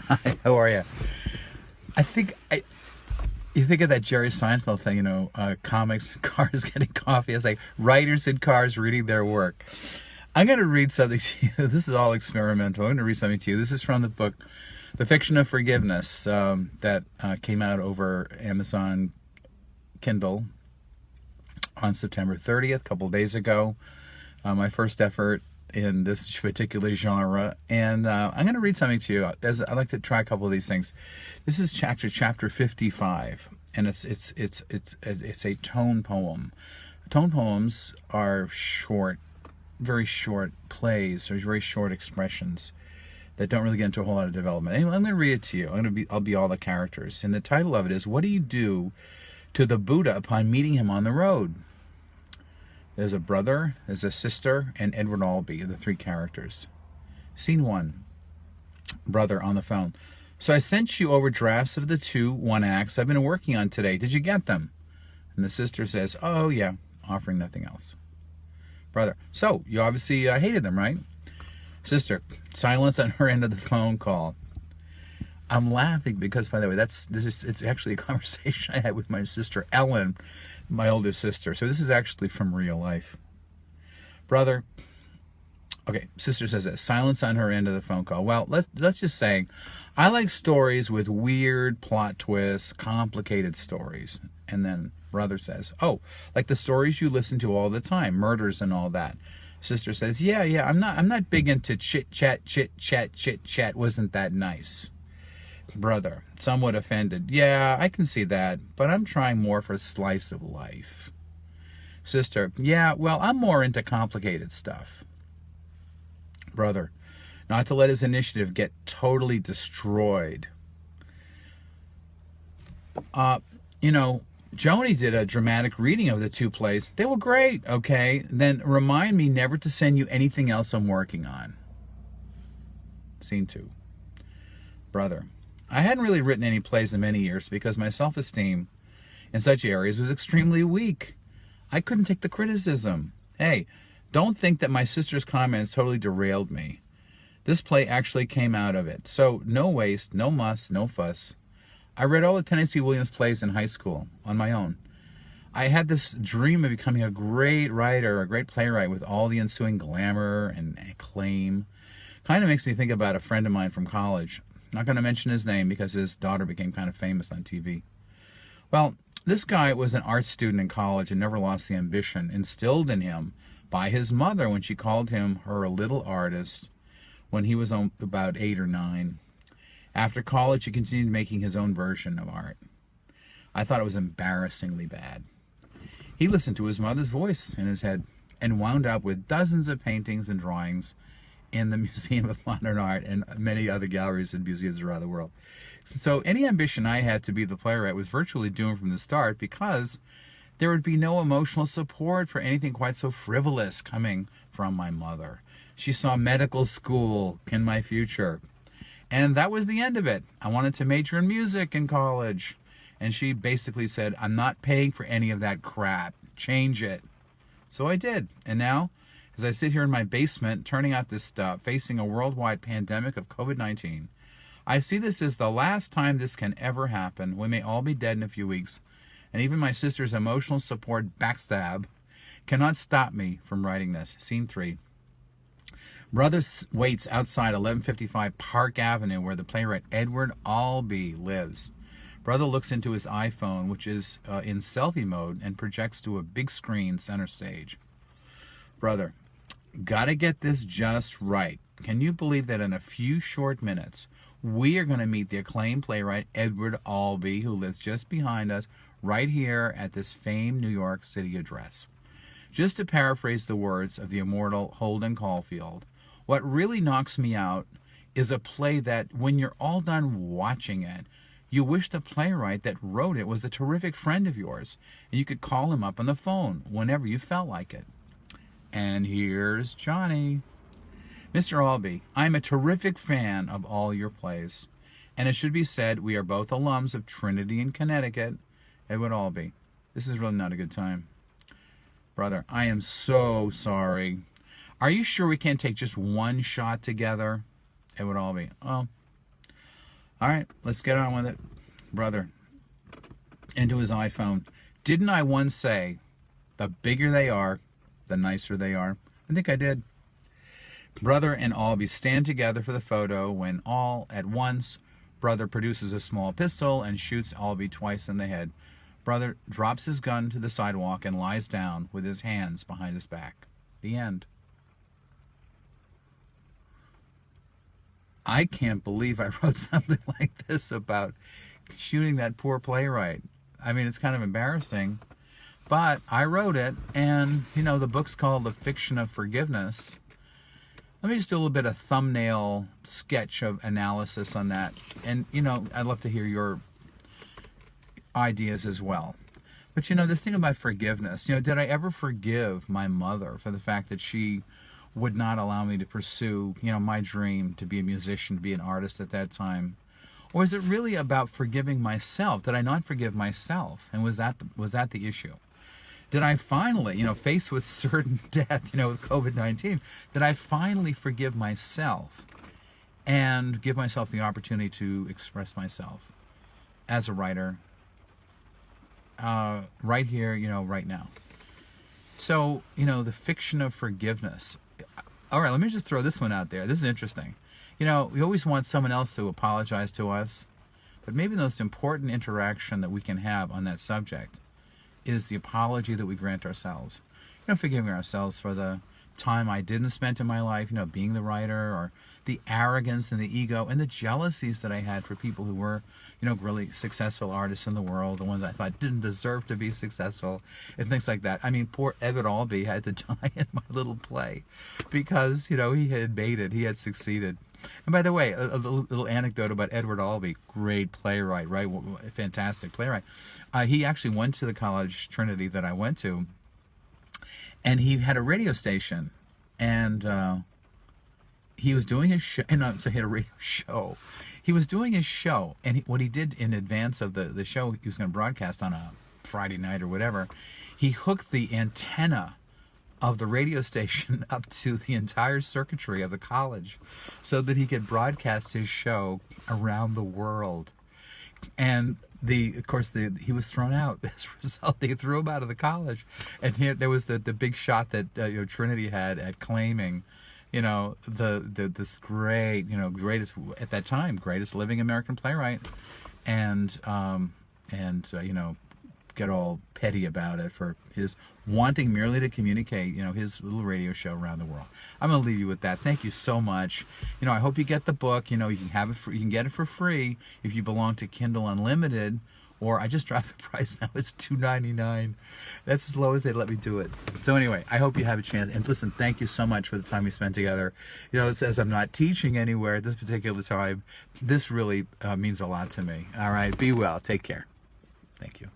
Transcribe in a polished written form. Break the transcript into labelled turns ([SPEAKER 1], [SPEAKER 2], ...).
[SPEAKER 1] Hi, how are you? You think of that Jerry Seinfeld thing, comics, cars getting coffee. It's like writers in cars reading their work. I'm going to read something to you. This is all experimental. I'm going to read something to you. This is from the book, The Fiction of Forgiveness, that came out over Amazon Kindle on September 30th, a couple days ago. My first effort in this particular genre, and I'm going to read something to you. As I like to try a couple of these things. This is chapter 55, and it's a tone poem. Tone poems are short, very short plays, or very short expressions that don't really get into a whole lot of development. Anyway, I'm going to read it to you. I'll be all the characters, and the title of it is "What do you do to the Buddha upon meeting him on the road?" There's a brother, there's a sister, and Edward Albee are the three characters. Scene 1. Brother on the phone. So I sent you over drafts of the 2 one-acts I've been working on today. Did you get them? And the sister says, oh yeah, offering nothing else. Brother, so you obviously hated them, right? Sister, silence on her end of the phone call. I'm laughing because, by the way, it's actually a conversation I had with my sister Ellen, my older sister. So this is actually from real life. Brother, okay, sister says that. Silence on her end of the phone call. Well, let's just say, I like stories with weird plot twists, complicated stories. And then brother says, oh, like the stories you listen to all the time, murders and all that. Sister says, yeah, I'm not big into chit chat. Wasn't that nice? Brother, somewhat offended. Yeah, I can see that, but I'm trying more for a slice of life. Sister, yeah, well, I'm more into complicated stuff. Brother, not to let his initiative get totally destroyed. Joni did a dramatic reading of the 2 plays. They were great, okay? Then remind me never to send you anything else I'm working on. Scene 2. Brother, I hadn't really written any plays in many years because my self-esteem in such areas was extremely weak. I couldn't take the criticism. Hey, don't think that my sister's comments totally derailed me. This play actually came out of it. So no waste, no muss, no fuss. I read all the Tennessee Williams plays in high school on my own. I had this dream of becoming a great writer, a great playwright with all the ensuing glamour and acclaim. Kind of makes me think about a friend of mine from college. Not going to mention his name because his daughter became kind of famous on TV. Well, this guy was an art student in college and never lost the ambition instilled in him by his mother when she called him her little artist when he was about 8 or 9. After college, he continued making his own version of art. I thought it was embarrassingly bad. He listened to his mother's voice in his head and wound up with dozens of paintings and drawings in the Museum of Modern Art and many other galleries and museums around the world. So any ambition I had to be the playwright was virtually doomed from the start because there would be no emotional support for anything quite so frivolous coming from my mother. She saw medical school in my future. And that was the end of it. I wanted to major in music in college. And she basically said, I'm not paying for any of that crap. Change it. So I did. And now, as I sit here in my basement, turning out this stuff, facing a worldwide pandemic of COVID-19, I see this as the last time this can ever happen. We may all be dead in a few weeks, and even my sister's emotional support backstab cannot stop me from writing this. Scene 3. Brother waits outside 1155 Park Avenue, where the playwright Edward Albee lives. Brother looks into his iPhone, which is in selfie mode, and projects to a big screen center stage. Brother, gotta get this just right. Can you believe that in a few short minutes, we are going to meet the acclaimed playwright Edward Albee, who lives just behind us, right here at this famed New York City address. Just to paraphrase the words of the immortal Holden Caulfield, what really knocks me out is a play that, when you're all done watching it, you wish the playwright that wrote it was a terrific friend of yours, and you could call him up on the phone whenever you felt like it. And here's Johnny. Mr. Albee, I'm a terrific fan of all your plays, and it should be said we are both alums of Trinity in Connecticut. Edward Albee, this is really not a good time. Brother, I am so sorry. Are you sure we can't take just one shot together? Edward Albee, oh, All right, let's get on with it. Brother, into his iPhone. Didn't I once say, the bigger they are, the nicer they are? I think I did. Brother and Albie stand together for the photo when all at once, Brother produces a small pistol and shoots Albie twice in the head. Brother drops his gun to the sidewalk and lies down with his hands behind his back. The end. I can't believe I wrote something like this about shooting that poor playwright. I mean, it's kind of embarrassing, but I wrote it, and, you know, the book's called The Fiction of Forgiveness. Let me just do a little bit of thumbnail sketch of analysis on that. And, you know, I'd love to hear your ideas as well. But, you know, this thing about forgiveness, you know, did I ever forgive my mother for the fact that she would not allow me to pursue, you know, my dream to be a musician, to be an artist at that time? Or is it really about forgiving myself? Did I not forgive myself? And was that the issue? Did I finally, you know, faced with certain death, you know, with COVID-19, did I finally forgive myself and give myself the opportunity to express myself as a writer right here, you know, right now? So, you know, the fiction of forgiveness. All right, let me just throw this one out there. This is interesting. You know, we always want someone else to apologize to us, but maybe the most important interaction that we can have on that subject is the apology that we grant ourselves. You know, forgiving ourselves for the time I didn't spend in my life, you know, being the writer, or the arrogance and the ego and the jealousies that I had for people who were, you know, really successful artists in the world, the ones I thought didn't deserve to be successful, and things like that. I mean, poor Edward Albee had to die in my little play because, you know, he had made it, he had succeeded. And by the way, a little anecdote about Edward Albee, great playwright, right? Fantastic playwright. He actually went to the college, Trinity, that I went to, and he had a radio station, and he was doing his show. And so he had a radio show. He was doing his show, and what he did in advance of the show he was going to broadcast on a Friday night or whatever, he hooked the antenna of the radio station up to the entire circuitry of the college so that he could broadcast his show around the world. And of course he was thrown out as a result. They threw him out of the college, and there was the big shot that you know, Trinity had at claiming, you know, this great, you know, greatest at that time, greatest living American playwright, and you know, get all petty about it for his wanting merely to communicate, you know, his little radio show around the world. I'm going to leave you with that. Thank you so much. You know, I hope you get the book. You know, you can have it for, you can get it for free if you belong to Kindle Unlimited, or I just dropped the price now. It's $2.99. That's as low as they let me do it. So anyway, I hope you have a chance. And listen, thank you so much for the time we spent together. You know, it says I'm not teaching anywhere at this particular time. This really means a lot to me. All right, be well. Take care. Thank you.